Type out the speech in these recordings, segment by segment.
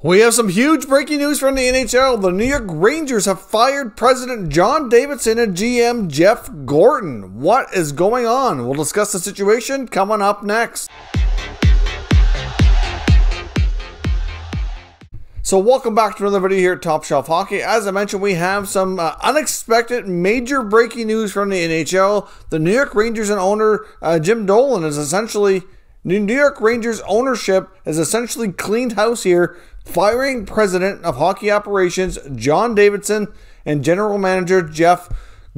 We have some huge breaking news from the NHL. The New York Rangers have fired President John Davidson and GM Jeff Gorton. What is going on? We'll discuss the situation coming up next. So welcome back to another video here at Top Shelf Hockey. As I mentioned, we have some unexpected major breaking news from the NHL. The New York Rangers and owner Jim Dolan is essentially... New York Rangers ownership has essentially cleaned house here, firing President of Hockey Operations John Davidson and General Manager Jeff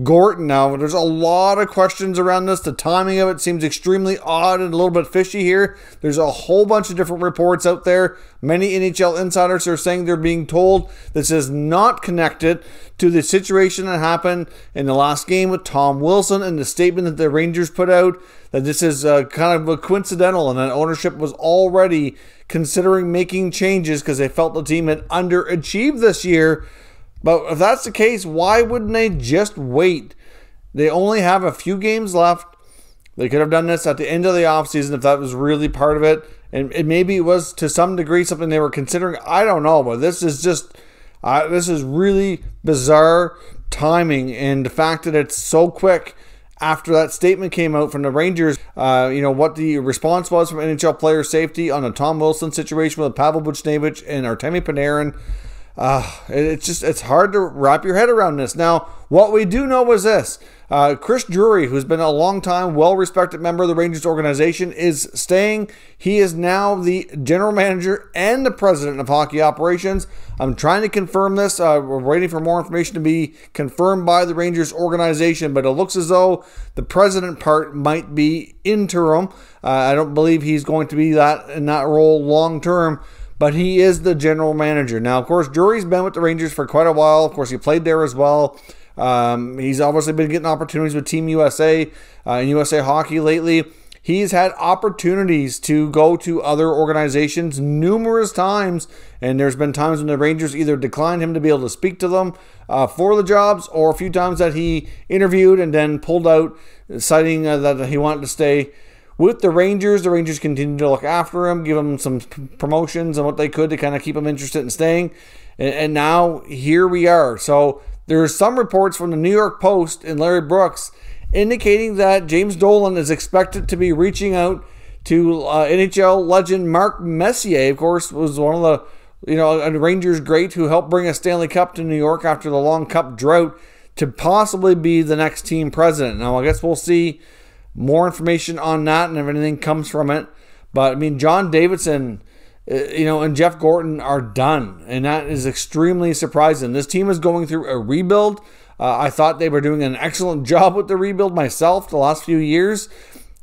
Gorton. Now, there's a lot of questions around this. The timing of it seems extremely odd and a little bit fishy here. There's a whole bunch of different reports out there. Many NHL insiders are saying they're being told this is not connected to the situation that happened in the last game with Tom Wilson and the statement that the Rangers put out, that this is kind of a coincidental and that ownership was already considering making changes because they felt the team had underachieved this year. But if that's the case, why wouldn't they just wait? They only have a few games left. They could have done this at the end of the offseason if that was really part of it. And maybe it was to some degree something they were considering. I don't know, but this is just, this is really bizarre timing. And the fact that it's so quick after that statement came out from the Rangers, what the response was from NHL player safety on the Tom Wilson situation with Pavel Buchnevich and Artemi Panarin. It's hard to wrap your head around this. Now, what we do know is this. Chris Drury, who's been a long-time, well-respected member of the Rangers organization, is staying. He is now the general manager and the president of hockey operations. I'm trying to confirm this. We're waiting for more information to be confirmed by the Rangers organization, but it looks as though the president part might be interim. I don't believe he's going to be in that role long-term. But he is the general manager. Now, of course, Drury's been with the Rangers for quite a while. Of course, he played there as well. He's obviously been getting opportunities with Team USA and USA Hockey lately. He's had opportunities to go to other organizations numerous times, and there's been times when the Rangers either declined him to be able to speak to them for the jobs, or a few times that he interviewed and then pulled out, citing that he wanted to stay with the Rangers. The Rangers continued to look after him, give him some promotions and what they could to kind of keep him interested in staying. And now here we are. So there's some reports from the New York Post and Larry Brooks indicating that James Dolan is expected to be reaching out to NHL legend Mark Messier. Of course, was one of the a Rangers great who helped bring a Stanley Cup to New York after the long Cup drought, to possibly be the next team president. Now, I guess we'll see more information on that and if anything comes from it. But I mean, John Davidson, and Jeff Gorton are done, and that is extremely surprising. This team is going through a rebuild. I thought they were doing an excellent job with the rebuild myself. The last few years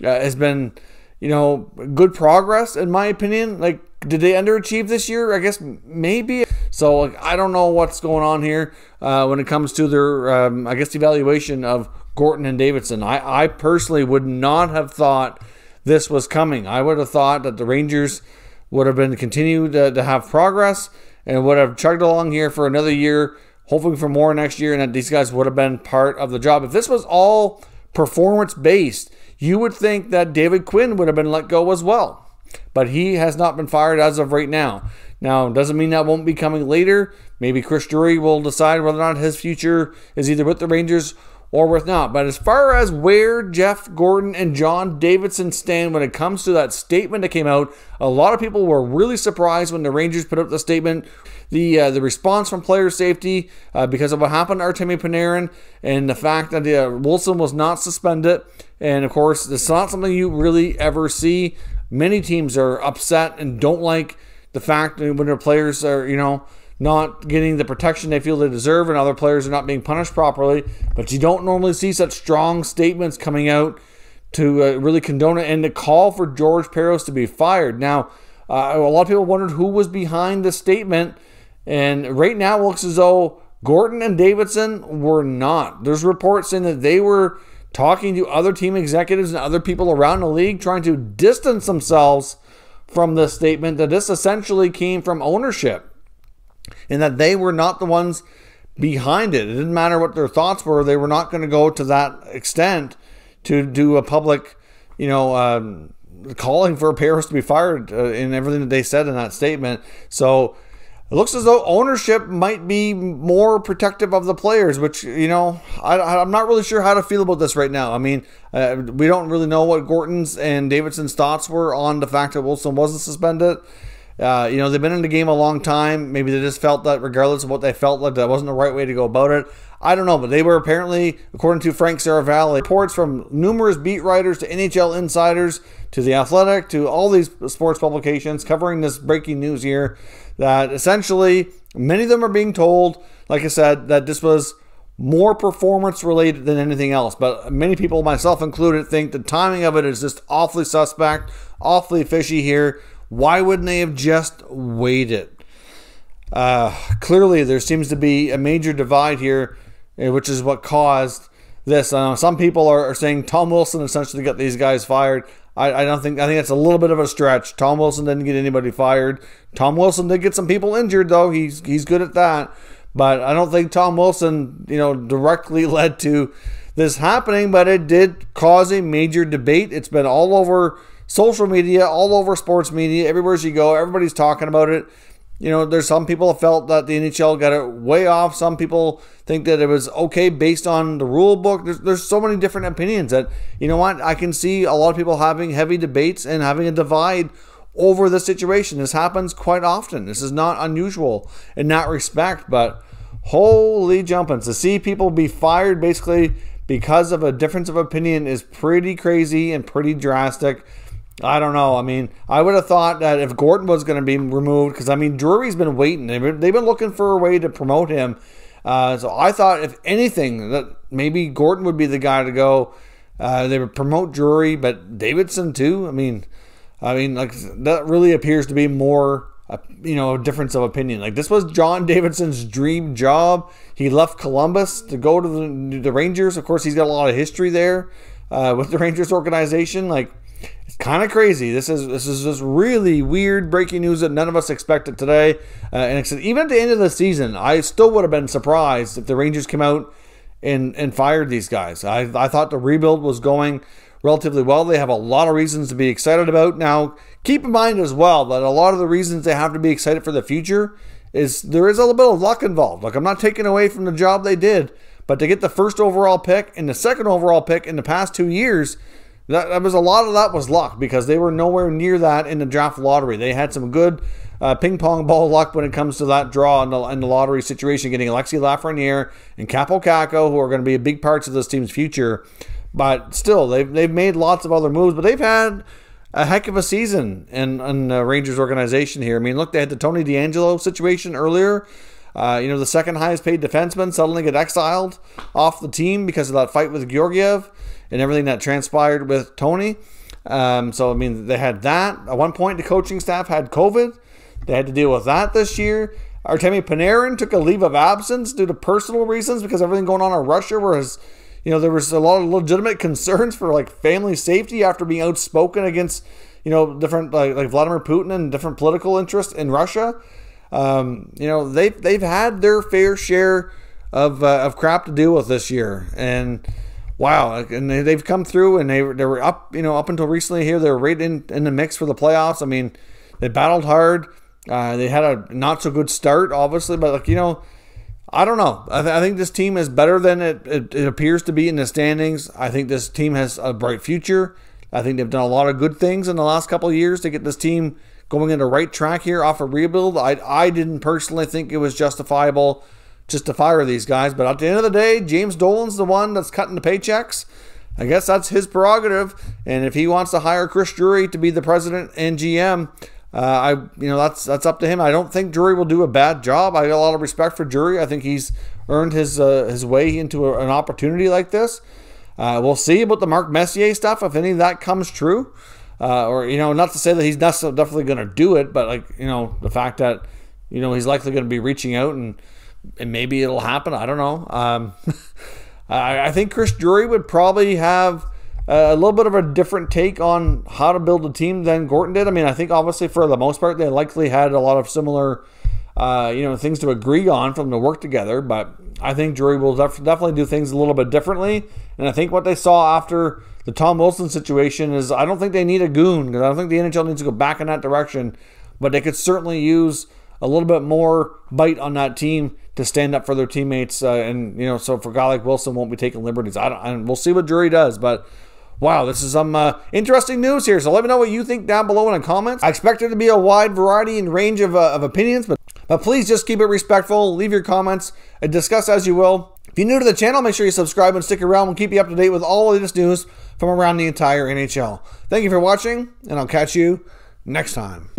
has been, good progress in my opinion. Like, did they underachieve this year? I guess maybe. So I don't know what's going on here when it comes to their, evaluation of Gorton and Davidson. I personally would not have thought this was coming. I would have thought that the Rangers would have been continued to have progress and would have chugged along here for another year, hoping for more next year, and that these guys would have been part of the job. If this was all performance-based, you would think that David Quinn would have been let go as well. But he has not been fired as of right now. Now, doesn't mean that won't be coming later. Maybe Chris Drury will decide whether or not his future is either with the Rangers or with not. But as far as where Jeff Gorton and John Davidson stand when it comes to that statement that came out, a lot of people were really surprised when the Rangers put up the statement. The response from player safety because of what happened to Artemi Panarin and the fact that Wilson was not suspended. And of course, it's not something you really ever see. Many teams are upset and don't like the fact that when their players are, not getting the protection they feel they deserve, and other players are not being punished properly. But you don't normally see such strong statements coming out to really condone it and to call for George Parros to be fired. Now, a lot of people wondered who was behind the statement, and right now it looks as though Gorton and Davidson were not. There's reports saying that they were talking to other team executives and other people around the league, trying to distance themselves from this statement, that this essentially came from ownership, and that they were not the ones behind it. It didn't matter what their thoughts were. They were not going to go to that extent to do a public, calling for Parros to be fired in everything that they said in that statement. So it looks as though ownership might be more protective of the players, which, you know, I'm not really sure how to feel about this right now. I mean, we don't really know what Gorton's and Davidson's thoughts were on the fact that Wilson wasn't suspended. You know, they've been in the game a long time. Maybe they just felt that regardless of what they felt like, that wasn't the right way to go about it. I don't know, but they were apparently, according to Frank Saravalli, reports from numerous beat writers to NHL insiders to The Athletic to all these sports publications covering this breaking news here, that essentially many of them are being told, like I said, that this was more performance related than anything else. But many people, myself included, think the timing of it is just awfully suspect, awfully fishy here. Why wouldn't they have just waited? Clearly, there seems to be a major divide here, which is what caused this. Some people are saying Tom Wilson essentially got these guys fired. I think that's a little bit of a stretch. Tom Wilson didn't get anybody fired. Tom Wilson did get some people injured, though. He's good at that. But I don't think Tom Wilson, you know, directly led to this happening. But it did cause a major debate. It's been all over social media, all over sports media. Everywhere you go, everybody's talking about it. You know, there's some people that felt that the NHL got it way off. Some people think that it was okay based on the rule book. There's so many different opinions that, you know what, I can see a lot of people having heavy debates and having a divide over the situation. This happens quite often. This is not unusual in that respect, but holy jumpins. To see people be fired basically because of a difference of opinion is pretty crazy and pretty drastic. I don't know. I mean, I would have thought that if Gorton was going to be removed, because, I mean, Drury's been waiting. They've been looking for a way to promote him. So I thought, if anything, that maybe Gorton would be the guy to go. They would promote Drury, but Davidson too. I mean, like, that really appears to be more, you know, a difference of opinion. Like, this was John Davidson's dream job. He left Columbus to go to the Rangers. Of course, he's got a lot of history there with the Rangers organization. Like, it's kind of crazy. This is just really weird breaking news that none of us expected today. And even at the end of the season, I still would have been surprised if the Rangers came out and fired these guys. I thought the rebuild was going relatively well. They have a lot of reasons to be excited about. Now, keep in mind as well that a lot of the reasons they have to be excited for the future is there is a little bit of luck involved. Like, I'm not taking away from the job they did, but to get the first overall pick and the second overall pick in the past 2 years, that was a lot of that was luck, because they were nowhere near that in the draft lottery. They had some good ping pong ball luck when it comes to that draw in the lottery situation, getting Alexis Lafreniere and Capo Caco, who are going to be big parts of this team's future. But still, they've made lots of other moves, but they've had a heck of a season in the Rangers organization here. I mean, look, they had the Tony DeAngelo situation earlier. You know, the second highest paid defenseman suddenly get exiled off the team because of that fight with Georgiev and everything that transpired with Tony. So, I mean, they had that. At one point, the coaching staff had COVID. They had to deal with that this year. Artemi Panarin took a leave of absence due to personal reasons because everything going on in Russia, whereas, you know, there was a lot of legitimate concerns for, like, family safety after being outspoken against, you know, different, like Vladimir Putin and different political interests in Russia. You know, they've had their fair share of crap to deal with this year. And wow, and they've come through, and they were up, you know, up until recently here, they were right in the mix for the playoffs. I mean, they battled hard. They had a not so good start, obviously, but, like, you know, I don't know. I think this team is better than it appears to be in the standings. I think this team has a bright future. I think they've done a lot of good things in the last couple of years to get this team going in the right track here off a rebuild. I didn't personally think it was justifiable just to fire these guys. But at the end of the day, James Dolan's the one that's cutting the paychecks. I guess that's his prerogative. And if he wants to hire Chris Drury to be the president and GM, that's up to him. I don't think Drury will do a bad job. I got a lot of respect for Drury. I think he's earned his way into an opportunity like this. We'll see about the Mark Messier stuff, if any of that comes true. Or, you know, not to say that he's definitely going to do it, but, like, you know, the fact that, you know, he's likely going to be reaching out and maybe it'll happen. I don't know. I think Chris Drury would probably have a little bit of a different take on how to build a team than Gorton did. I mean, I think obviously for the most part, they likely had a lot of similar, things to agree on from the work together, but I think Drury will definitely do things a little bit differently. And I think what they saw after the Tom Wilson situation is, I don't think they need a goon, because I don't think the NHL needs to go back in that direction, but they could certainly use a a little bit more bite on that team to stand up for their teammates. And, you know, so for a guy like Wilson won't be taking liberties. We'll see what Drury does, but wow, this is some interesting news here. So let me know what you think down below in the comments. I expect there to be a wide variety and range of opinions, but please just keep it respectful. Leave your comments and discuss as you will. If you're new to the channel, make sure you subscribe and stick around. We'll keep you up to date with all of this news from around the entire NHL. Thank you for watching, and I'll catch you next time.